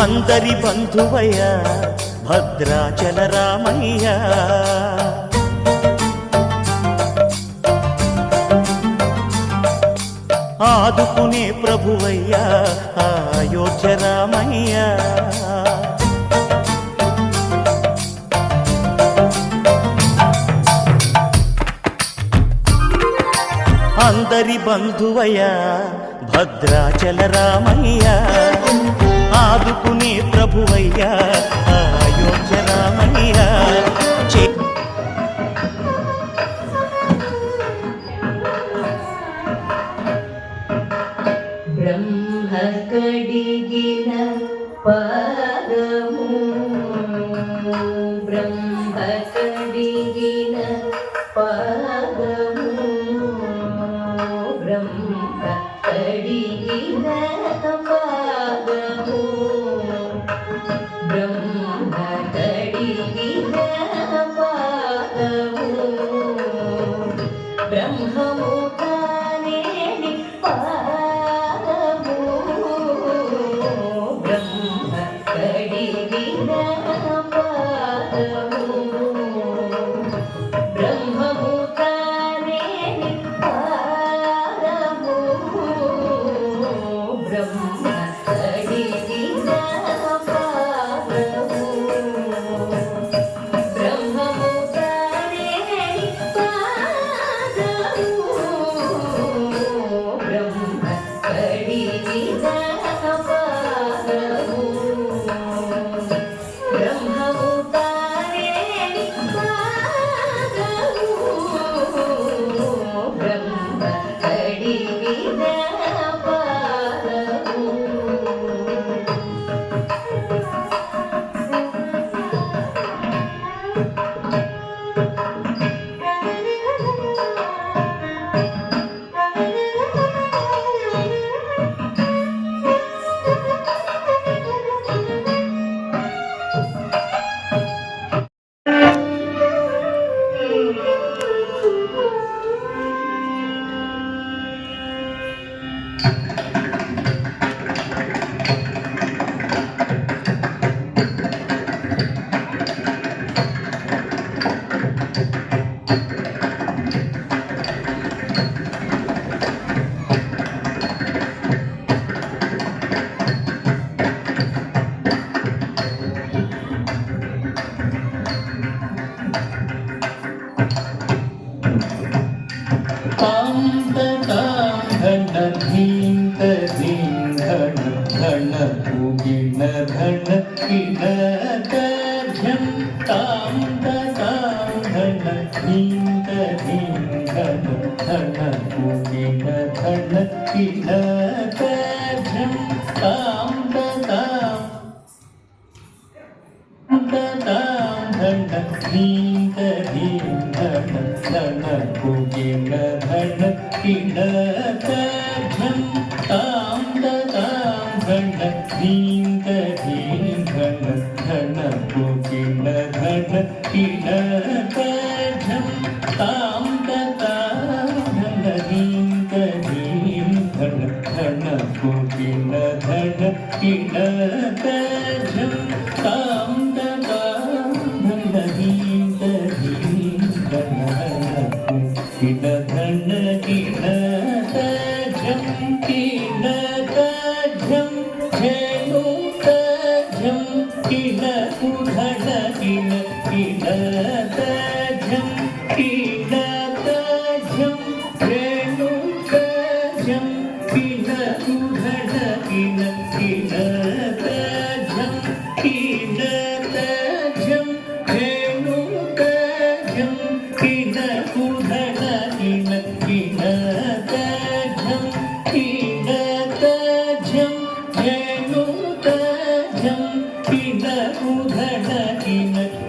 అందరి బంధువయ్య భద్రాచల రామయ్య, ఆదుకునే ప్రభువయ్య అయోధ్య రామయ్య. అందరి బంధువయ్య భద్రాచల రామయ్య, ఆదుకునే ప్రభువయ్య అయోధ్య రామయ్య. బ్రహ్మ కడిగిన పాదము, బ్రహ్మ కడిగిన పాదము, బ్రహ్మ కడిగిన పాదము, బ్రహ్మ కడిగిన పాదము, బ్రహ్మము కానేని పాదము, బ్రహ్మ కడిగిన పాదము, బ్రహ్మము కానేని పాదము, బ్రహ్మ కడిగిన పాదము, బ్రహ్మము కానేని పాదము, బ్రహ్మ కడిగిన పాదము, బ్రహ్మము కానేని పాదము, బ్రహ్మ కడిగిన పాదము.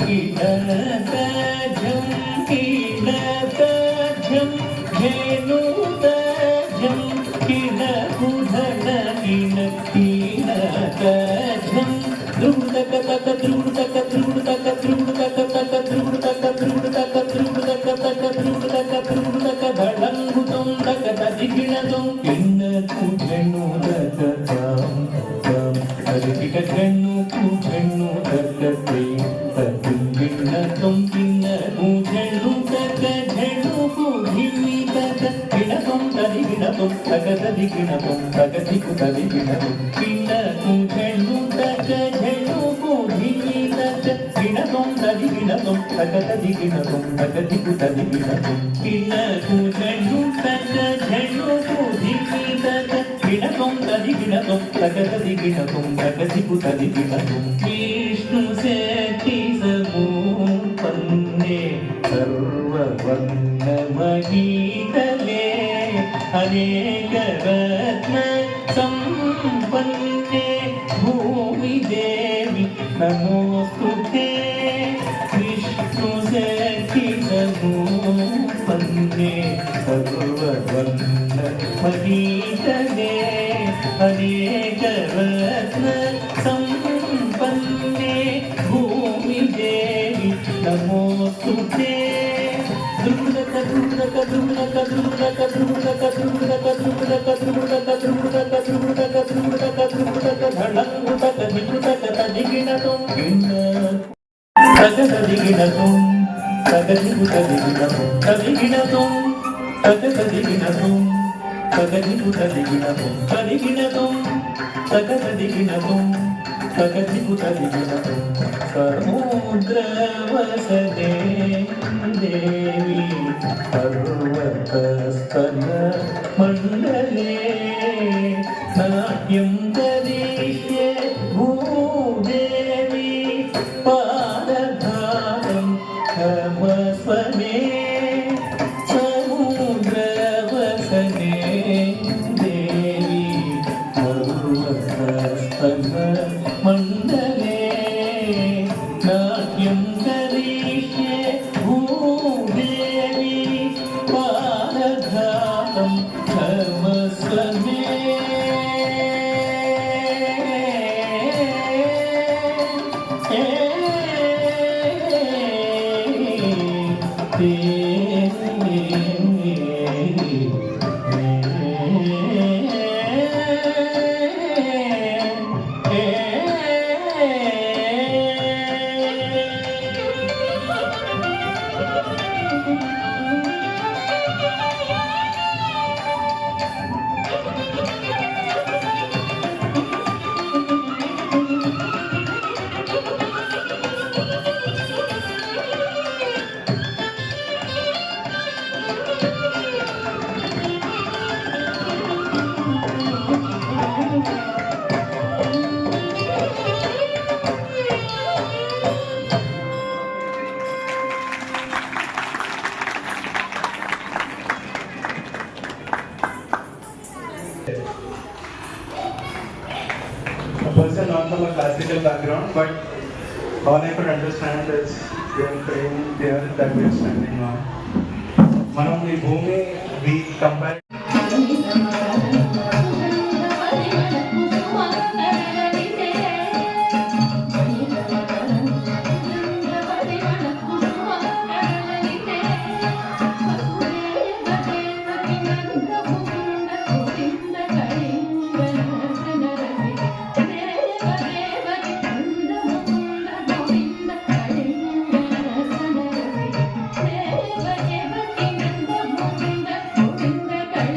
ಕಿನ ಗಿಣ್ಣ ತುಂಬಿನ ಕೂಜಳು ತಗ ಝಳು ಕೂಡಿಮಿ ತಗ ಗಿಣ ತುಂಬದಿ ಗಿಣ ತುಂಬಗದಿ ಗಿಣ ತುಂಬಗದಿ ಕುದದಿ ಗಿಣ ಗಿಣ್ಣ ಕೂಜಳು ತಗ ಝಳು ಕೂಡಿಮಿ ತಗ ಗಿಣ ತುಂಬದಿ ಗಿಣ ತುಂಬಗದಿ ಗಿಣ ತುಂಬಗದಿ ಕುದದಿ ಗಿಣ ಗಿಣ್ಣ ಕೂಜಳು ತಗ ಝಳು ಕೂಡಿಮಿ ತಗ ಗಿಣ ತುಂಬದಿ ಗಿಣ ತುಂಬಗದಿ ಗಿಣ ತುಂಬಗದಿ ಕುದದಿ ಗಿಣ ವಿಷ್ಣು ಶಕ್ತಿ ಸಮೂಪನ್ನೆ ಸರ್ವವನ್ನಮಗೀತಲೇ ಅನೇಕ ರತ್ನ ಸಂಪನ್ನೆ ಭೂಮಿ ದೇವಿ ನಮೋಸ್ತುತೆ ವಿಷ್ಣು ಶಕ್ತಿ ಸಮೂಪನ್ನೆ ಸರ್ವವನ್ನಮಗೀತಲೇ ಅನೇಕ ರತ್ನ ಸಂಪನ್ನೆ ಭೂಮಿ ದೇವಿ ನಮೋಸ್ತುತೆ ಧ್ರುವಕ ಧ್ರುವಕ ಧ್ರುವಕ ಧ್ರುವಕ ಧ್ರುವಕ ಧ್ರುವಕ ಧ್ರುವಕ ಧ್ರುವಕ ಧ್ರುವಕ ಧ್ರುವಕ ಧ್ರುವಕ ಧ್ರುವಕ ಧಳಂಗುತಕ ದಿಗುತಕ ತದಿಗಿಣತು ಗಿಣ್ಣ ತಗದಿಗಿಣತು ತಗದಿಗುತದಿಗಿಣತು ತದಿಗಿಣತು ತಗದಿಗಿಣತು ತಗದಿಗುತದಿಗಿಣತು ತದಿಗಿಣತು ತಗದಿಗಿಣತು ತಗದಿಗುತದಿಗಿಣತು ಸಮುದ್ರವಸನೆ ದೇವಿ ಪರ್ವತಸ್ತನ ಮಂಡಲೇ ನಾಟ್ಯಂ ಕರಿಷ್ಯೆ ಭೂದೇವಿ ಪಾದಧಾರಂ ಕಮಸ್ವನೆ ಸಮುದ್ರವಸನೆ ದೇವಿ ಪರ್ವತಸ್ತನ ಮಂಡಲೇ ನಾಟ್ಯಂ ಕರಿಷ್ಯೆ Bhudevi ಪಾದಘಾತಂ ಕರ್ಮಸ್ವಮೇ A person not from a classical background, but all I could understand is they are praying there that we are standing on. One of the Bhumi, we compare. Thank you.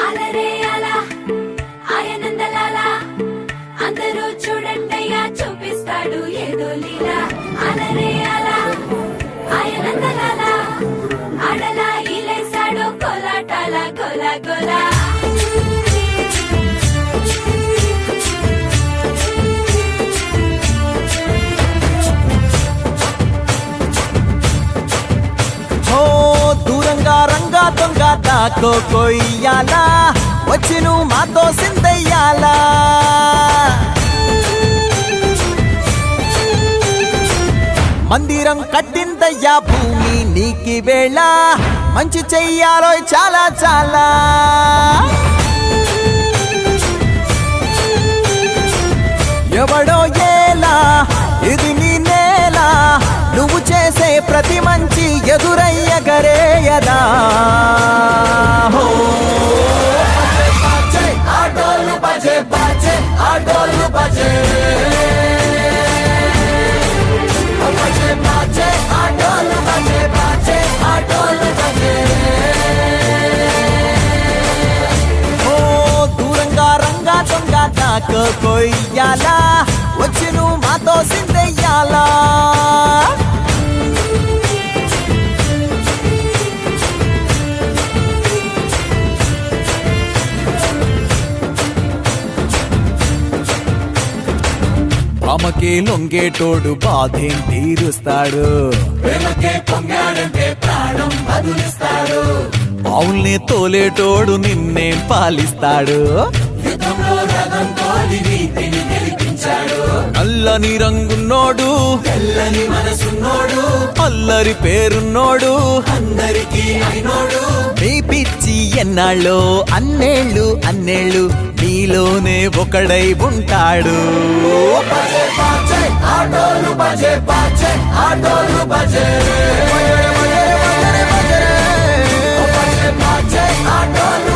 అలరే అలా ఆయనందలాలా అందరూ చూడండయ్యా చూపిస్తాడు ఏదో లీలా అలరే అలా ఆయనందలాలా అడలా ఇలేసాడు కోలాటాల గోలా గోలా ఓ దూరంగా రంగా దొంగ దాకో కొయ్యాలా వచ్చి నువ్వు మాతో సిందయ్యాలా మందిరం కట్టిందయ్యా భూమి నీకి వేళ మంచి చెయ్యాలో చాలా చాలా ఎవడో ఏలా ఇది నీ నేల నువ్వు చేసే ప్రతి మంచి ఎదురయ్యగరేయదా హో ఆటోలు బజే బజే ఆటోలు బజే బజే బజే ఆటోలు బజే బజే ఆటోలు బజే ఓ దూరంగా రంగా దొంగ దాకో కొయ్యాలా వచ్చి నువ్వు మాతో సిందెయ్యాలా ప్రేమకే లొంగేటోడు బాధేం తీరుస్తాడు ప్రేమకే పొంగాడంటే ప్రాణం బదులిస్తాడు పావుల్ని తోలేటోడు నిన్నేం పాలిస్తాడు యుద్ధంలో రథం తోలి నీతిని గెలిపించాడు నల్లని రంగున్నోడు తెల్లని మనసున్నోడు అల్లరి పేరున్నోడు అందరికీ అయినోడు మీ పిచ్చి ఎన్నాళ్ళో అన్నేళ్ళు అన్నేళ్ళు నీలోనే ఒకడై ఉంటాడు ఆటోలు బజే బజే ఆటోలు బజే బజే ఆటోలు